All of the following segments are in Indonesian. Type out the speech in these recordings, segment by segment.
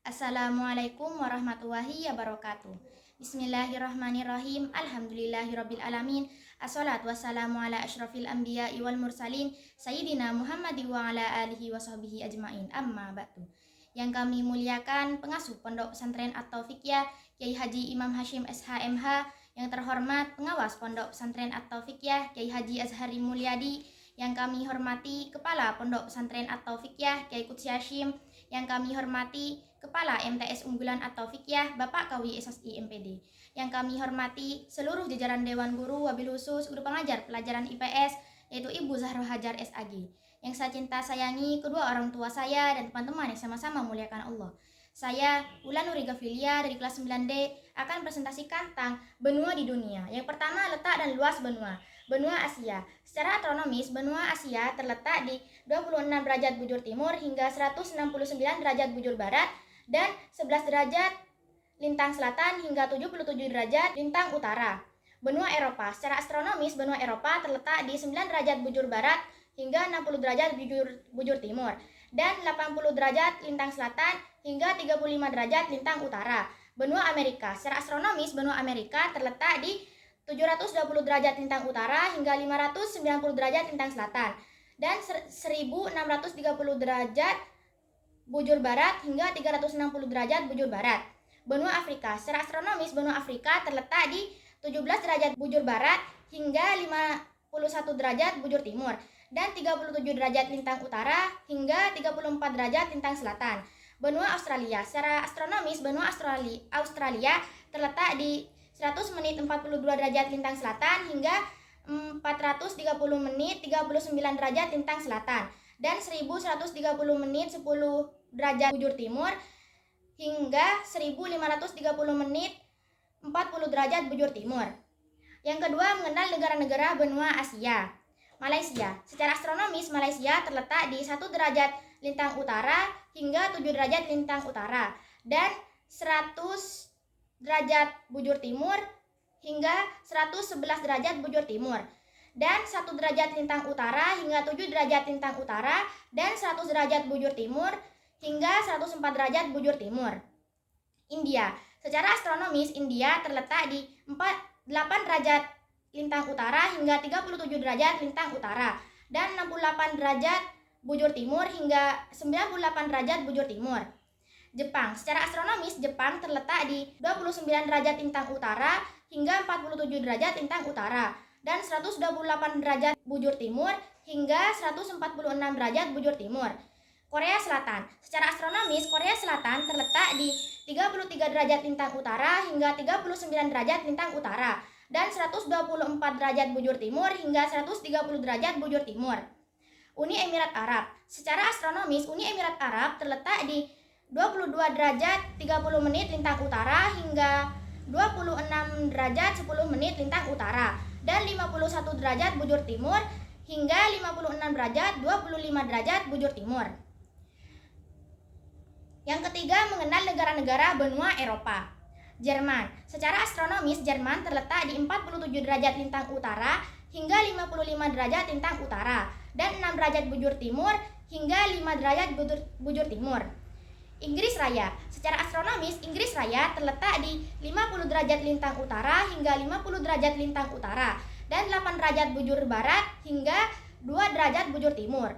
Assalamualaikum warahmatullahi wabarakatuh. Bismillahirrahmanirrahim. Alhamdulillahirabbil alamin. Assalatu wassalamu ala asyrafil anbiya'i wal mursalin sayyidina Muhammad wa ala alihi wa sahbihi ajmain. Amma ba'du. Yang kami muliakan pengasuh Pondok Pesantren At-Taufiqiyah Kiai Haji Imam Hashim SHMH, yang terhormat pengawas Pondok Pesantren At-Taufiqiyah Kiai Haji Azhari Mulyadi, yang kami hormati Kepala Pondok Pesantren At-Taufiqiyah Kiai Qudsi Hashim, yang kami hormati Kepala MTS Unggulan At-Taufiqiyah Bapak Kawi SSI MPD, yang kami hormati seluruh jajaran Dewan Guru, wabil khusus guru pengajar pelajaran IPS yaitu Ibu Zahra Hajar SAG, yang saya cinta sayangi kedua orang tua saya dan teman-teman yang sama-sama muliakan Allah. Saya, Ulan Nuri Gavilia dari kelas 9D, akan presentasikan tentang benua di dunia. Yang pertama, letak dan luas benua. Benua Asia. Secara astronomis, benua Asia terletak di 26 derajat bujur timur hingga 169 derajat bujur barat dan 11 derajat lintang selatan hingga 77 derajat lintang utara. Benua Eropa. Secara astronomis, benua Eropa terletak di 9 derajat bujur barat hingga 60 derajat bujur timur dan 80 derajat lintang selatan hingga 35 derajat lintang utara. Benua Amerika. Secara astronomis, benua Amerika terletak di 720 derajat lintang utara hingga 590 derajat lintang selatan dan 1630 derajat bujur barat hingga 360 derajat bujur barat. Benua Afrika. Secara astronomis, benua Afrika terletak di 17 derajat bujur barat hingga 51 derajat bujur timur dan 37 derajat lintang utara hingga 34 derajat lintang selatan. Benua Australia. Secara astronomis, benua Australia terletak di 100 menit 42 derajat lintang selatan hingga 430 menit 39 derajat lintang selatan dan 1130 menit 10 derajat bujur timur hingga 1530 menit 40 derajat bujur timur. Yang kedua, mengenal negara-negara benua Asia. Malaysia. Secara astronomis, Malaysia terletak di 1 derajat lintang utara hingga 7 derajat lintang utara dan 100 derajat bujur timur hingga 111 derajat bujur timur dan 1 derajat lintang utara hingga 7 derajat lintang utara dan 100 derajat bujur timur hingga 104 derajat bujur timur. India. Secara astronomis, India terletak di 8 derajat lintang utara hingga 37 derajat lintang utara dan 68 derajat bujur timur hingga 98 derajat bujur timur. Jepang. Secara astronomis, Jepang terletak di 29 derajat lintang utara hingga 47 derajat lintang utara dan 128 derajat bujur timur hingga 146 derajat bujur timur. Korea Selatan. Secara astronomis, Korea Selatan terletak di 33 derajat lintang utara hingga 39 derajat lintang utara dan 124 derajat bujur timur hingga 130 derajat bujur timur. Uni Emirat Arab. Secara astronomis, Uni Emirat Arab terletak di 22 derajat 30 menit lintang utara hingga 26 derajat 10 menit lintang utara dan 51 derajat bujur timur hingga 56 derajat 25 derajat bujur timur. Yang ketiga, mengenal negara-negara benua Eropa. Jerman. Secara astronomis, Jerman terletak di 47 derajat lintang utara hingga 55 derajat lintang utara dan 6 derajat bujur timur hingga 5 derajat bujur timur. Inggris Raya. Secara astronomis, Inggris Raya terletak di 50 derajat lintang utara hingga 50 derajat lintang utara dan 8 derajat bujur barat hingga 2 derajat bujur timur.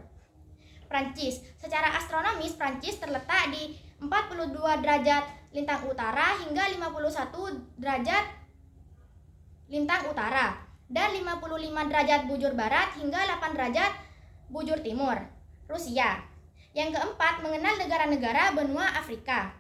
Prancis. Secara astronomis, Prancis terletak di 42 derajat lintang utara hingga 51 derajat lintang utara dan 55 derajat bujur barat hingga 8 derajat bujur timur. Rusia. Yang keempat, mengenal negara-negara benua Afrika.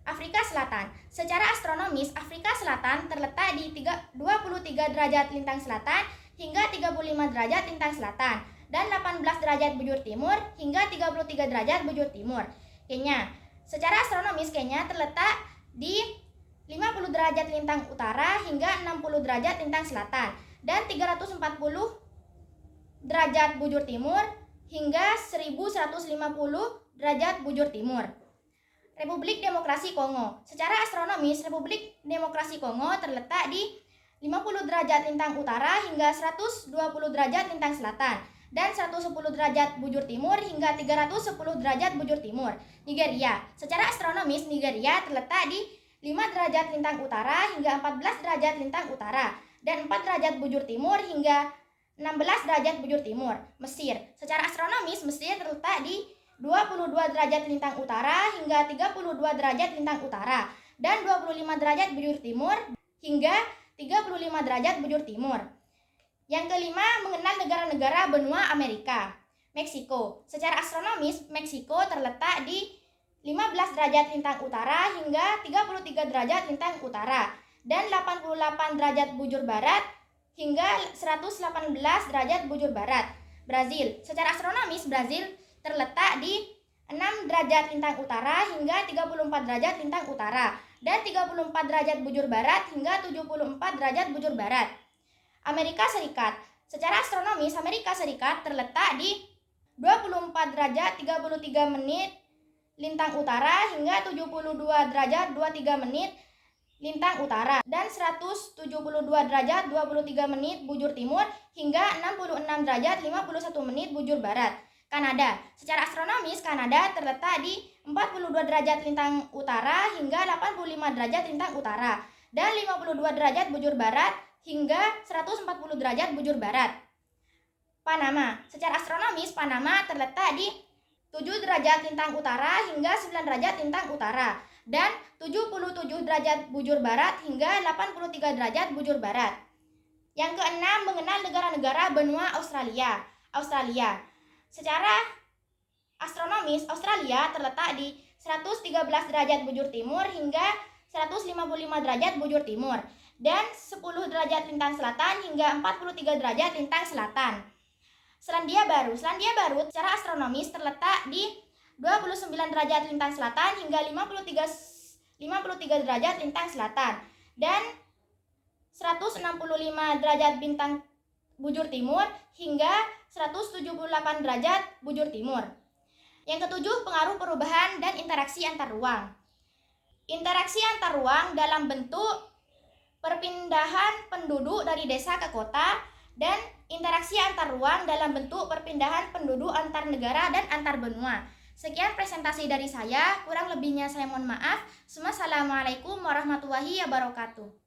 Afrika Selatan. Secara astronomis, Afrika Selatan terletak di 23 derajat lintang selatan hingga 35 derajat lintang selatan dan 18 derajat bujur timur hingga 33 derajat bujur timur. Kenya. Secara astronomis, Kenya terletak di 50 derajat lintang utara hingga 60 derajat lintang selatan dan 340 derajat bujur timur hingga 1150 derajat bujur timur. Republik Demokrasi Kongo. Secara astronomis, Republik Demokrasi Kongo terletak di 50 derajat lintang utara hingga 120 derajat lintang selatan dan 110 derajat bujur timur hingga 310 derajat bujur timur. Nigeria. Secara astronomis, Nigeria terletak di 5 derajat lintang utara hingga 14 derajat lintang utara dan 4 derajat bujur timur hingga 16 derajat bujur timur. Mesir. Secara astronomis, Mesir terletak di 22 derajat lintang utara hingga 32 derajat lintang utara dan 25 derajat bujur timur hingga 35 derajat bujur timur. Yang kelima, mengenal negara-negara benua Amerika. Meksiko. Secara astronomis, Meksiko terletak di 15 derajat lintang utara hingga 33 derajat lintang utara dan 88 derajat bujur barat hingga 118 derajat bujur barat. Brazil. Secara astronomis, Brazil terletak di 6 derajat lintang utara hingga 34 derajat lintang utara dan 34 derajat bujur barat hingga 74 derajat bujur barat. Amerika Serikat. Secara astronomis, Amerika Serikat terletak di 24 derajat 33 menit lintang utara hingga 72 derajat 23 menit lintang utara dan 172 derajat 23 menit bujur timur hingga 66 derajat 51 menit bujur barat. Kanada. Secara astronomis, Kanada terletak di 42 derajat lintang utara hingga 85 derajat lintang utara dan 52 derajat bujur barat hingga 140 derajat bujur barat. Panama. Secara astronomis, Panama terletak di 7 derajat lintang utara hingga 9 derajat lintang utara dan 77 derajat bujur barat hingga 83 derajat bujur barat. Yang keenam, mengenal negara-negara benua Australia. Australia. Secara astronomis, Australia terletak di 113 derajat bujur timur hingga 155 derajat bujur timur dan 10 derajat lintang selatan hingga 43 derajat lintang selatan. Selandia Baru. Selandia Baru secara astronomis terletak di 29 derajat lintang selatan hingga 53 derajat lintang selatan dan 165 derajat bintang bujur timur hingga 178 derajat bujur timur. Yang ketujuh, pengaruh perubahan dan interaksi antar ruang. Interaksi antar ruang dalam bentuk perpindahan penduduk dari desa ke kota dan interaksi antar ruang dalam bentuk perpindahan penduduk antar negara dan antar benua. Sekian presentasi dari saya, kurang lebihnya saya mohon maaf. Wassalamualaikum warahmatullahi wabarakatuh.